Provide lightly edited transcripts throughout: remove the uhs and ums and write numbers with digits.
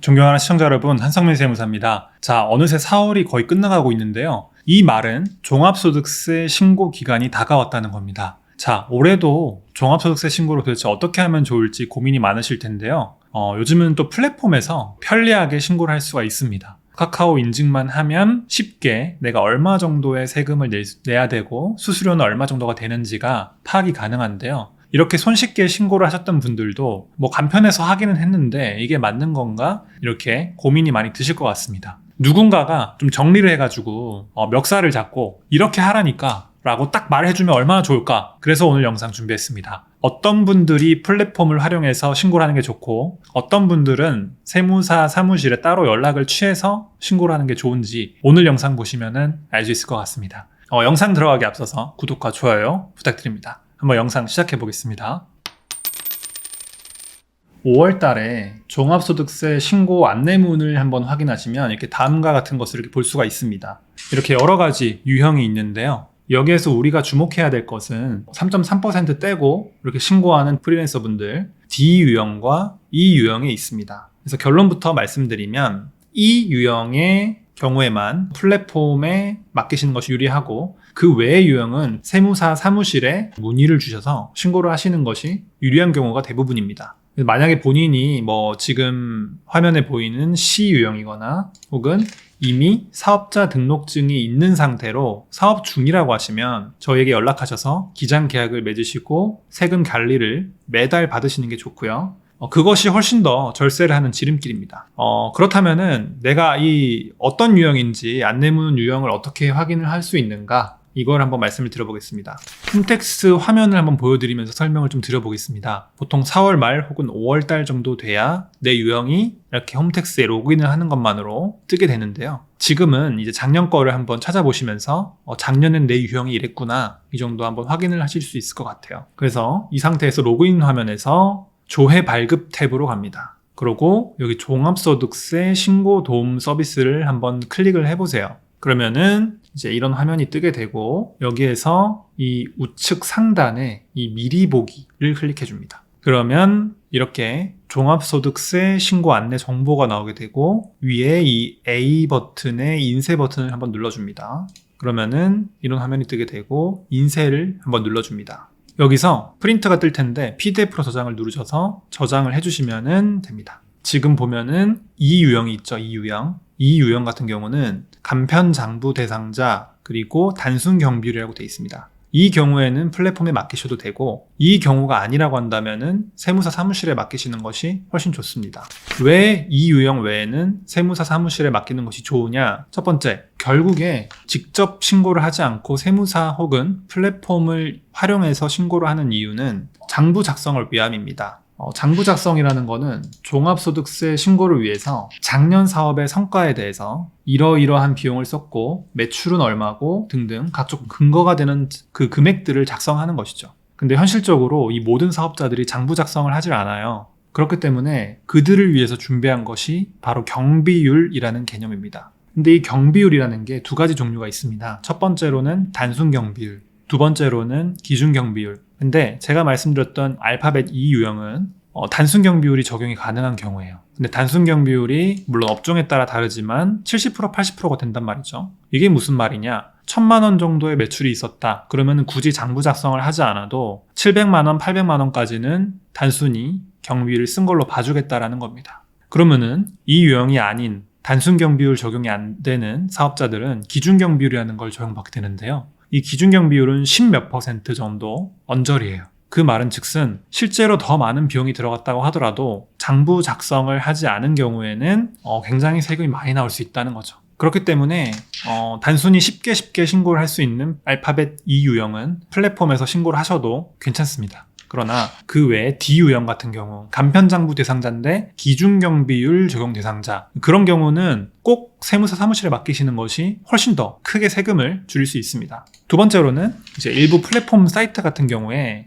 존경하는 시청자 여러분, 한성민 세무사입니다. 자, 어느새 4월이 거의 끝나가고 있는데요. 이 말은 종합소득세 신고 기간이 다가왔다는 겁니다. 자, 올해도 종합소득세 신고를 도대체 어떻게 하면 좋을지 고민이 많으실 텐데요. 요즘은 또 플랫폼에서 편리하게 신고를 할 수가 있습니다. 카카오 인증만 하면 쉽게 내가 얼마 정도의 세금을 내야 되고 수수료는 얼마 정도가 되는지가 파악이 가능한데요. 이렇게 손쉽게 신고를 하셨던 분들도 간편해서 하기는 했는데 이게 맞는 건가? 이렇게 고민이 많이 드실 것 같습니다. 누군가가 좀 정리를 해가지고 멱살을 잡고 이렇게 하라니까 라고 딱 말해주면 얼마나 좋을까? 그래서 오늘 영상 준비했습니다. 어떤 분들이 플랫폼을 활용해서 신고를 하는 게 좋고 어떤 분들은 세무사 사무실에 따로 연락을 취해서 신고를 하는 게 좋은지 오늘 영상 보시면 알 수 있을 것 같습니다. 영상 들어가기 앞서서 구독과 좋아요 부탁드립니다. 한번 영상 시작해 보겠습니다. 5월 달에 종합소득세 신고 안내문을 한번 확인하시면 이렇게 다음과 같은 것을 이렇게 볼 수가 있습니다. 이렇게 여러 가지 유형이 있는데요. 여기에서 우리가 주목해야 될 것은 3.3% 떼고 이렇게 신고하는 프리랜서 분들 D 유형과 E 유형에 있습니다. 그래서 결론부터 말씀드리면 E 유형의 경우에만 플랫폼에 맡기시는 것이 유리하고 그 외의 유형은 세무사 사무실에 문의를 주셔서 신고를 하시는 것이 유리한 경우가 대부분입니다. 만약에 본인이 지금 화면에 보이는 C 유형이거나 혹은 이미 사업자 등록증이 있는 상태로 사업 중이라고 하시면 저에게 연락하셔서 기장 계약을 맺으시고 세금 관리를 매달 받으시는 게 좋고요. 그것이 훨씬 더 절세를 하는 지름길입니다. 그렇다면은 내가 이 어떤 유형인지 안내문 유형을 어떻게 확인을 할 수 있는가? 이걸 한번 말씀을 드려보겠습니다. 홈택스 화면을 한번 보여드리면서 설명을 좀 드려보겠습니다. 보통 4월 말 혹은 5월 달 정도 돼야 내 유형이 이렇게 홈택스에 로그인을 하는 것만으로 뜨게 되는데요. 지금은 이제 작년 거를 한번 찾아보시면서 작년엔 내 유형이 이랬구나 이 정도 한번 확인을 하실 수 있을 것 같아요. 그래서 이 상태에서 로그인 화면에서 조회 발급 탭으로 갑니다. 그리고 여기 종합소득세 신고 도움 서비스를 한번 클릭을 해보세요. 그러면은 이제 이런 화면이 뜨게 되고 여기에서 이 우측 상단에 이 미리 보기를 클릭해 줍니다. 그러면 이렇게 종합소득세 신고 안내 정보가 나오게 되고 위에 이 A 버튼에 인쇄 버튼을 한번 눌러줍니다. 그러면은 이런 화면이 뜨게 되고 인쇄를 한번 눌러줍니다. 여기서 프린트가 뜰 텐데 PDF로 저장을 누르셔서 저장을 해주시면 됩니다. 지금 보면은 이 유형이 있죠. 이 유형 같은 경우는 간편장부 대상자 그리고 단순 경비율이라고 되어 있습니다. 이 경우에는 플랫폼에 맡기셔도 되고 이 경우가 아니라고 한다면은 세무사 사무실에 맡기시는 것이 훨씬 좋습니다. 왜 이 유형 외에는 세무사 사무실에 맡기는 것이 좋으냐? 첫 번째, 결국에 직접 신고를 하지 않고 세무사 혹은 플랫폼을 활용해서 신고를 하는 이유는 장부 작성을 위함입니다. 장부 작성이라는 거는 종합소득세 신고를 위해서 작년 사업의 성과에 대해서 이러이러한 비용을 썼고 매출은 얼마고 등등 각종 근거가 되는 그 금액들을 작성하는 것이죠. 근데 현실적으로 이 모든 사업자들이 장부 작성을 하질 않아요. 그렇기 때문에 그들을 위해서 준비한 것이 바로 경비율이라는 개념입니다. 근데 이 경비율이라는 게 두 가지 종류가 있습니다. 첫 번째로는 단순 경비율, 두 번째로는 기준 경비율. 근데 제가 말씀드렸던 알파벳 E 유형은 단순 경비율이 적용이 가능한 경우예요. 근데 단순 경비율이 물론 업종에 따라 다르지만 70% 80%가 된단 말이죠. 이게 무슨 말이냐? 1000만 원 정도의 매출이 있었다. 그러면 굳이 장부 작성을 하지 않아도 700만 원, 800만 원까지는 단순히 경비율을 쓴 걸로 봐주겠다라는 겁니다. 그러면은 이 유형이 아닌 단순 경비율 적용이 안 되는 사업자들은 기준 경비율이라는 걸 적용받게 되는데요. 이 기준 경비율은 10몇 % 정도 언저리예요. 그 말은 즉슨 실제로 더 많은 비용이 들어갔다고 하더라도 장부 작성을 하지 않은 경우에는 굉장히 세금이 많이 나올 수 있다는 거죠. 그렇기 때문에 단순히 쉽게 신고를 할 수 있는 알파벳 E 유형은 플랫폼에서 신고를 하셔도 괜찮습니다. 그러나 그 외에 D 유형 같은 경우 간편장부 대상자인데 기준경비율 적용 대상자 그런 경우는 꼭 세무사 사무실에 맡기시는 것이 훨씬 더 크게 세금을 줄일 수 있습니다. 두 번째로는 이제 일부 플랫폼 사이트 같은 경우에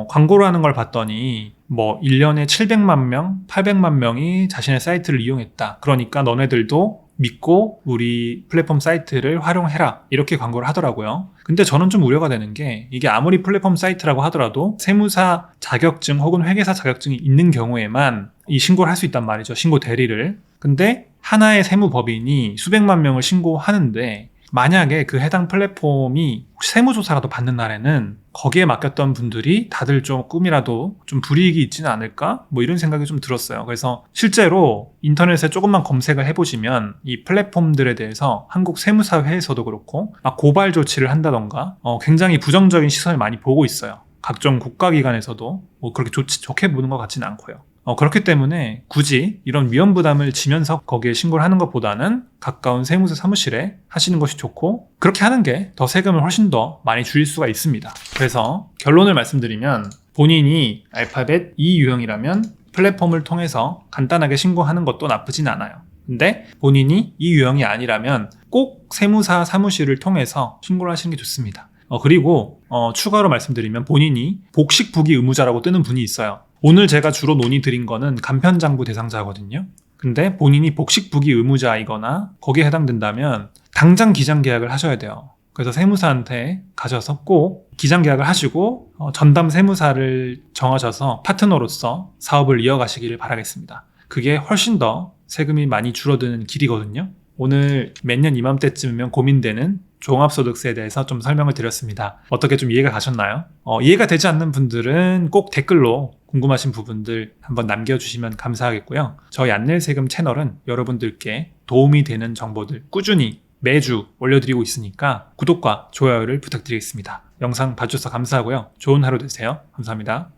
광고를 하는 걸 봤더니 1년에 700만 명, 800만 명이 자신의 사이트를 이용했다. 그러니까 너네들도 믿고 우리 플랫폼 사이트를 활용해라 이렇게 광고를 하더라고요. 근데 저는 좀 우려가 되는 게 이게 아무리 플랫폼 사이트라고 하더라도 세무사 자격증 혹은 회계사 자격증이 있는 경우에만 이 신고를 할 수 있단 말이죠. 신고 대리를. 근데 하나의 세무법인이 수백만 명을 신고하는데 만약에 그 해당 플랫폼이 혹시 세무조사라도 받는 날에는 거기에 맡겼던 분들이 다들 조금이라도 좀 불이익이 있지는 않을까? 뭐 이런 생각이 좀 들었어요. 그래서 실제로 인터넷에 조금만 검색을 해보시면 이 플랫폼들에 대해서 한국 세무사회에서도 그렇고 막 고발 조치를 한다던가 굉장히 부정적인 시선을 많이 보고 있어요. 각종 국가기관에서도 뭐 그렇게 좋게 보는 것 같지는 않고요. 그렇기 때문에 굳이 이런 위험 부담을 지면서 거기에 신고를 하는 것보다는 가까운 세무서 사무실에 하시는 것이 좋고 그렇게 하는 게 더 세금을 훨씬 더 많이 줄일 수가 있습니다. 그래서 결론을 말씀드리면 본인이 알파벳 E 유형이라면 플랫폼을 통해서 간단하게 신고하는 것도 나쁘진 않아요. 근데 본인이 E 유형이 아니라면 꼭 세무사 사무실을 통해서 신고를 하시는 게 좋습니다. 그리고 추가로 말씀드리면 본인이 복식부기 의무자라고 뜨는 분이 있어요. 오늘 제가 주로 논의드린 거는 간편장부 대상자거든요. 근데 본인이 복식부기 의무자이거나 거기에 해당된다면 당장 기장계약을 하셔야 돼요. 그래서 세무사한테 가셔서 꼭 기장계약을 하시고 전담 세무사를 정하셔서 파트너로서 사업을 이어가시기를 바라겠습니다. 그게 훨씬 더 세금이 많이 줄어드는 길이거든요. 오늘 매년 이맘때쯤이면 고민되는 종합소득세에 대해서 좀 설명을 드렸습니다. 어떻게 좀 이해가 가셨나요? 이해가 되지 않는 분들은 꼭 댓글로 궁금하신 부분들 한번 남겨주시면 감사하겠고요. 저희 안내세금 채널은 여러분들께 도움이 되는 정보들 꾸준히 매주 올려드리고 있으니까 구독과 좋아요를 부탁드리겠습니다. 영상 봐주셔서 감사하고요. 좋은 하루 되세요. 감사합니다.